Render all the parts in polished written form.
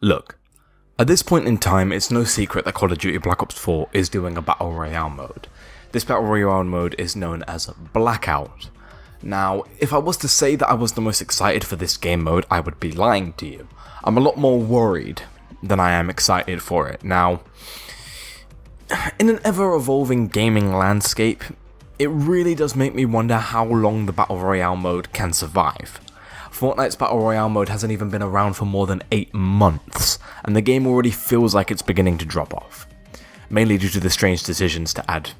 Look, at this point in time, it's no secret that Call of Duty Black Ops 4 is doing a Battle Royale mode. This Battle Royale mode is known as Blackout. Now, if I was to say that I was the most excited for this game mode, I would be lying to you. I'm a lot more worried than I am excited for it. Now, in an ever-evolving gaming landscape, it really does make me wonder how long the Battle Royale mode can survive. Fortnite's Battle Royale mode hasn't even been around for more than 8 months, and the game already feels like it's beginning to drop off. Mainly due to the strange decisions to add,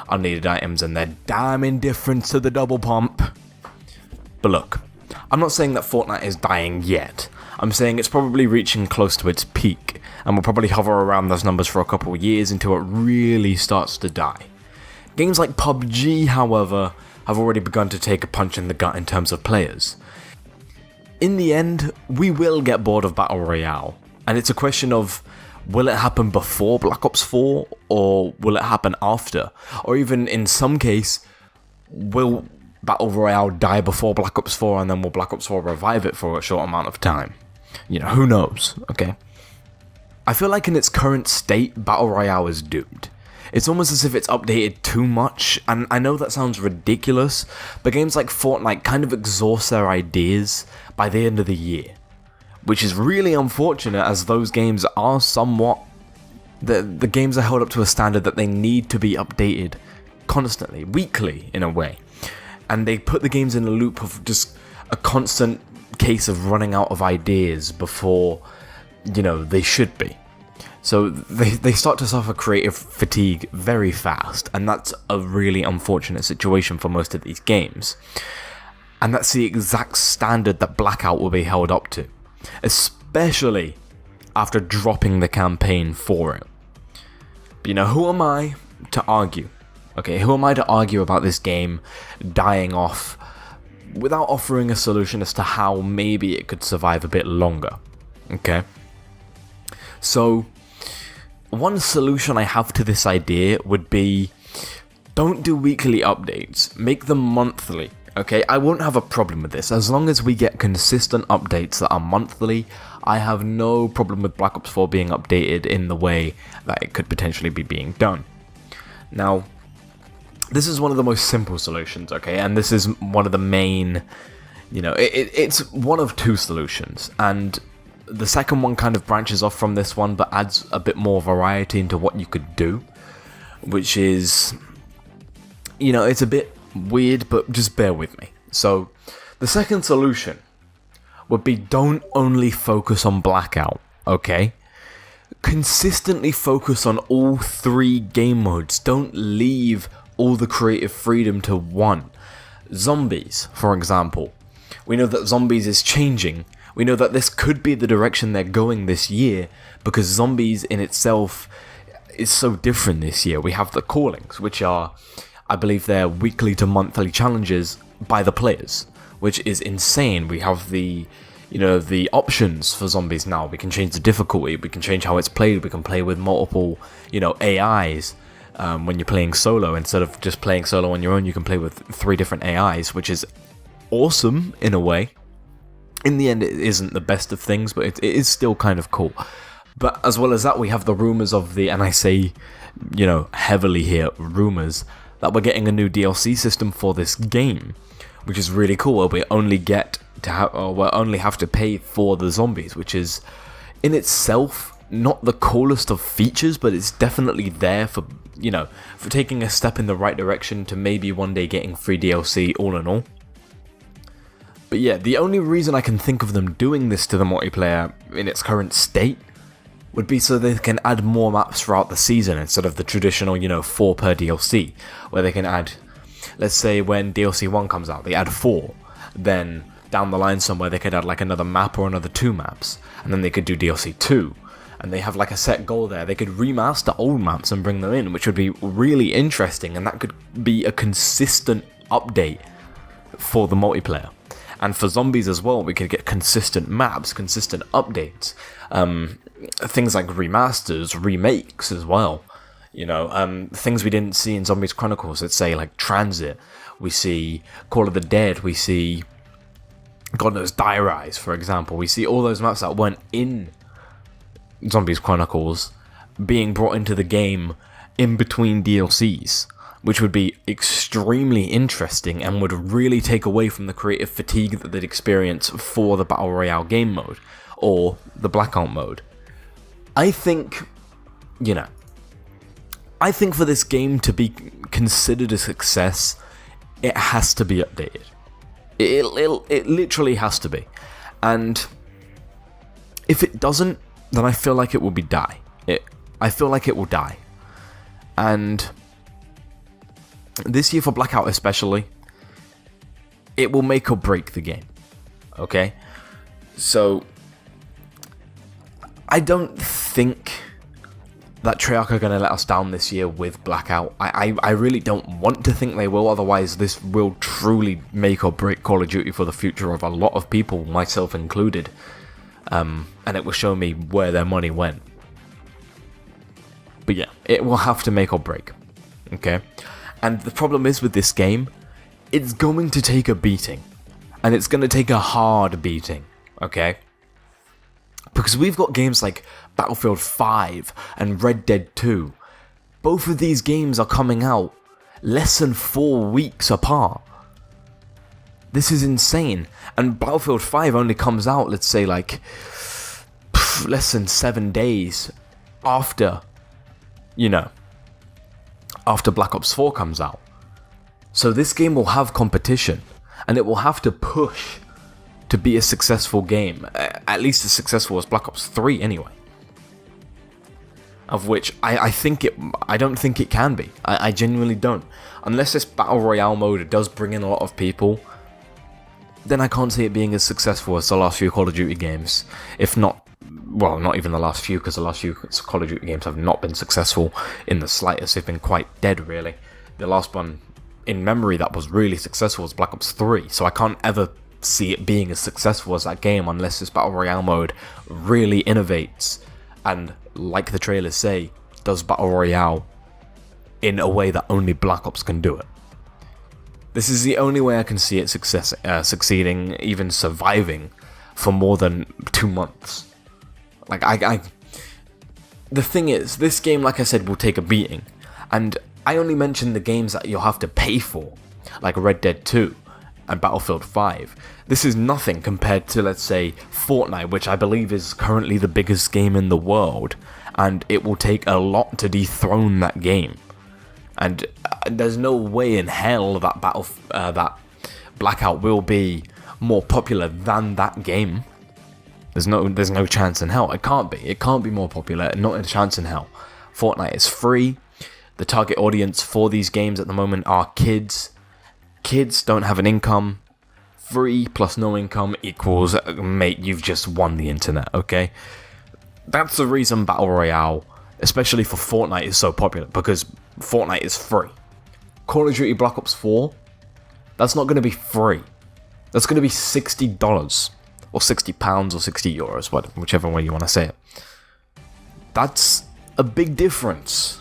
unneeded items and their damn indifference to the double pump. But look, I'm not saying that Fortnite is dying yet. I'm saying it's probably reaching close to its peak, and will probably hover around those numbers for a couple of years until it really starts to die. Games like PUBG, however, have already begun to take a punch in the gut in terms of players. In the end, we will get bored of Battle Royale, and it's a question of, will it happen before Black Ops 4, or will it happen after? Or even in some case, will Battle Royale die before Black Ops 4 and then will Black Ops 4 revive it for a short amount of time? Who knows, okay? I feel like in its current state, Battle Royale is doomed. It's almost as if it's updated too much, and I know that sounds ridiculous, but games like Fortnite kind of exhaust their ideas by the end of the year. Which is really unfortunate, as those games are somewhat... The games are held up to a standard that they need to be updated constantly, weekly in a way. And they put the games in a loop of just a constant case of running out of ideas before, they should be. So they start to suffer creative fatigue very fast, and that's a really unfortunate situation for most of these games. And that's the exact standard that Blackout will be held up to, especially after dropping the campaign for it. But who am I to argue? Okay, who am I to argue about this game dying off without offering a solution as to how maybe it could survive a bit longer? Okay? So, one solution I have to this idea would be, don't do weekly updates, make them monthly. Okay, I won't have a problem with this. As long as we get consistent updates that are monthly, I have no problem with Black Ops 4 being updated in the way that it could potentially be being done. Now, this is one of the most simple solutions, okay, and this is one of the main, it's one of two solutions, and the second one kind of branches off from this one, but adds a bit more variety into what you could do, which is, it's a bit weird, but just bear with me. So, the second solution would be, don't only focus on Blackout, okay? Consistently focus on all 3 game modes. Don't leave all the creative freedom to one. Zombies, for example. We know that Zombies is changing. We know that this could be the direction they're going this year, because Zombies in itself is so different this year. We have the callings, which are, I believe they're weekly to monthly challenges by the players, which is insane. We have the options for Zombies now. We can change the difficulty, we can change how it's played, we can play with multiple, AIs. When you're playing solo, instead of just playing solo on your own, you can play with 3 different AIs, which is awesome in a way. In the end, it isn't the best of things, but it is still kind of cool. But as well as that, we have the rumours of the, and I say, heavily here, rumours, that we're getting a new DLC system for this game, which is really cool. Where we only have to pay for the zombies, which is in itself not the coolest of features, but it's definitely there for taking a step in the right direction to maybe one day getting free DLC all in all. But yeah, the only reason I can think of them doing this to the multiplayer in its current state would be so they can add more maps throughout the season instead of the traditional, 4 per DLC, where they can add, let's say when DLC 1 comes out, they add 4, then down the line somewhere they could add like another map or another 2 maps, and then they could do DLC 2, and they have like a set goal there. They could remaster old maps and bring them in, which would be really interesting, and that could be a consistent update for the multiplayer. And for Zombies as well, we could get consistent maps, consistent updates, things like remasters, remakes as well. Things we didn't see in Zombies Chronicles, let's say like Transit, we see Call of the Dead, we see God knows Die Rise, for example. We see all those maps that weren't in Zombies Chronicles being brought into the game in between DLCs, which would be extremely interesting and would really take away from the creative fatigue that they'd experience for the Battle Royale game mode, or the Blackout mode. I think for this game to be considered a success, it has to be updated. It literally has to be. And if it doesn't, then I feel like it will die. I feel like it will die. And this year for Blackout especially, it will make or break the game. Okay? So, I don't think that Treyarch are going to let us down this year with Blackout. I really don't want to think they will, otherwise this will truly make or break Call of Duty for the future of a lot of people, myself included. And it will show me where their money went. But yeah, it will have to make or break. Okay? And the problem is with this game, it's going to take a beating. And it's going to take a hard beating. Okay? Because we've got games like Battlefield 5 and Red Dead 2. Both of these games are coming out less than 4 weeks apart. This is insane. And Battlefield 5 only comes out, let's say, like, less than 7 days after, after Black Ops 4 comes out. So this game will have competition, and it will have to push to be a successful game, at least as successful as Black Ops 3 anyway. Of which I don't think it can be. I genuinely don't. Unless this Battle Royale mode does bring in a lot of people, then I can't see it being as successful as the last few Call of Duty games. If not, well, not even the last few, because the last few Call of Duty games have not been successful in the slightest. They've been quite dead, really. The last one in memory that was really successful was Black Ops 3, so I can't ever see it being as successful as that game unless this Battle Royale mode really innovates and, like the trailers say, does Battle Royale in a way that only Black Ops can do it. This is the only way I can see it succeeding, even surviving for more than 2 months. Like, the thing is, this game, like I said, will take a beating, and I only mentioned the games that you'll have to pay for, like Red Dead 2 and Battlefield 5. This is nothing compared to, let's say, Fortnite, which I believe is currently the biggest game in the world, and it will take a lot to dethrone that game. And there's no way in hell that that Blackout will be more popular than that game. There's no chance in hell. It can't be. It can't be more popular. Not a chance in hell. Fortnite is free. The target audience for these games at the moment are kids. Kids don't have an income. Free plus no income equals, mate, you've just won the internet, okay? That's the reason Battle Royale, especially for Fortnite, is so popular, because Fortnite is free. Call of Duty Black Ops 4, that's not going to be free. That's going to be $60, or £60, or €60, whichever way you want to say it. That's a big difference.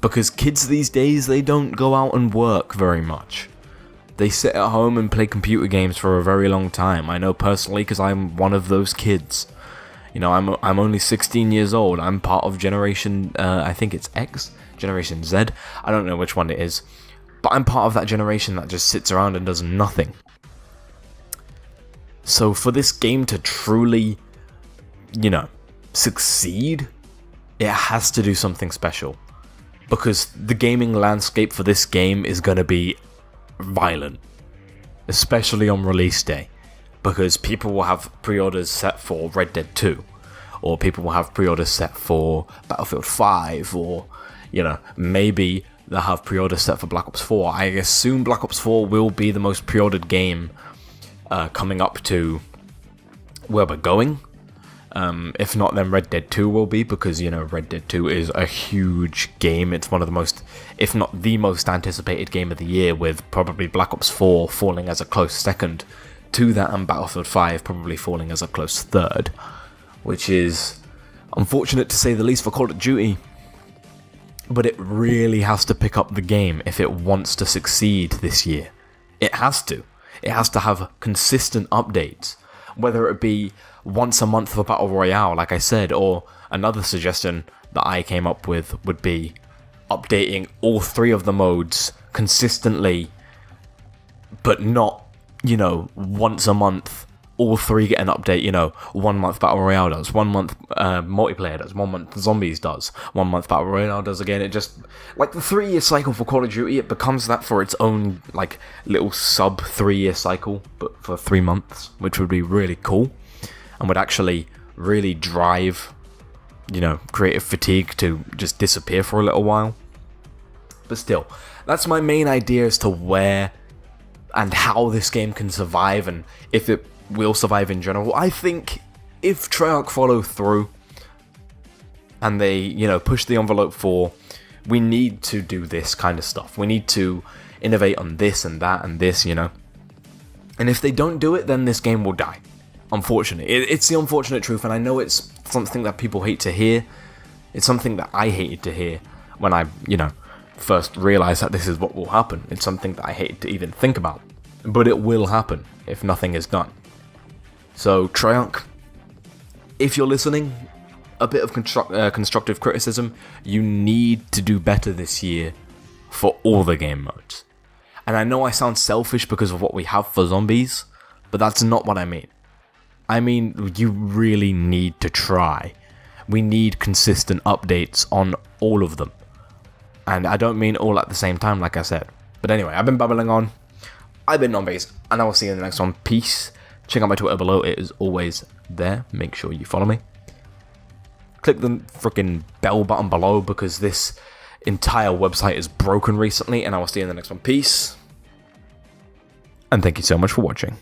Because kids these days, they don't go out and work very much. They sit at home and play computer games for a very long time. I know personally, because I'm one of those kids. I'm only 16 years old. I'm part of Generation, I think it's X? Generation Z? I don't know which one it is. But I'm part of that generation that just sits around and does nothing. So for this game to truly, succeed, it has to do something special. Because the gaming landscape for this game is going to be violent, especially on release day, because people will have pre-orders set for Red Dead 2, or people will have pre-orders set for Battlefield 5, or maybe they'll have pre-orders set for Black Ops 4. I assume Black Ops 4 will be the most pre-ordered game coming up to where we're going. If not, then Red Dead 2 will be, because, Red Dead 2 is a huge game. It's one of the most, if not the most anticipated game of the year, with probably Black Ops 4 falling as a close second to that, and Battlefield 5 probably falling as a close third, which is unfortunate to say the least for Call of Duty, but it really has to pick up the game if it wants to succeed this year. It has to. It has to have consistent updates, whether it be once a month for Battle Royale, like I said, or another suggestion that I came up with would be updating all 3 of the modes consistently, but not, once a month. All 3 get an update, 1 month Battle Royale does, 1 month multiplayer does, 1 month Zombies does, 1 month Battle Royale does again. It just, like the 3-year cycle for Call of Duty, it becomes that for its own, like, little sub 3-year cycle, but for 3 months, which would be really cool, and would actually really drive, creative fatigue to just disappear for a little while. But still, that's my main idea as to where and how this game can survive, and if it will survive in general. I think if Treyarch follow through and they, push the envelope for, we need to do this kind of stuff. We need to innovate on this and that and this, And if they don't do it, then this game will die. Unfortunately. It's the unfortunate truth, and I know it's something that people hate to hear. It's something that I hated to hear when I, first realized that this is what will happen. It's something that I hated to even think about. But it will happen if nothing is done. So, Treyarch, if you're listening, a bit of constructive criticism, you need to do better this year for all the game modes. And I know I sound selfish because of what we have for Zombies, but that's not what I mean. I mean, you really need to try. We need consistent updates on all of them. And I don't mean all at the same time, like I said. But anyway, I've been babbling on. I've been Nombase, and I will see you in the next one. Peace. Check out my Twitter below, it is always there. Make sure you follow me. Click the freaking bell button below because this entire website is broken recently, and I will see you in the next one. Peace. And thank you so much for watching.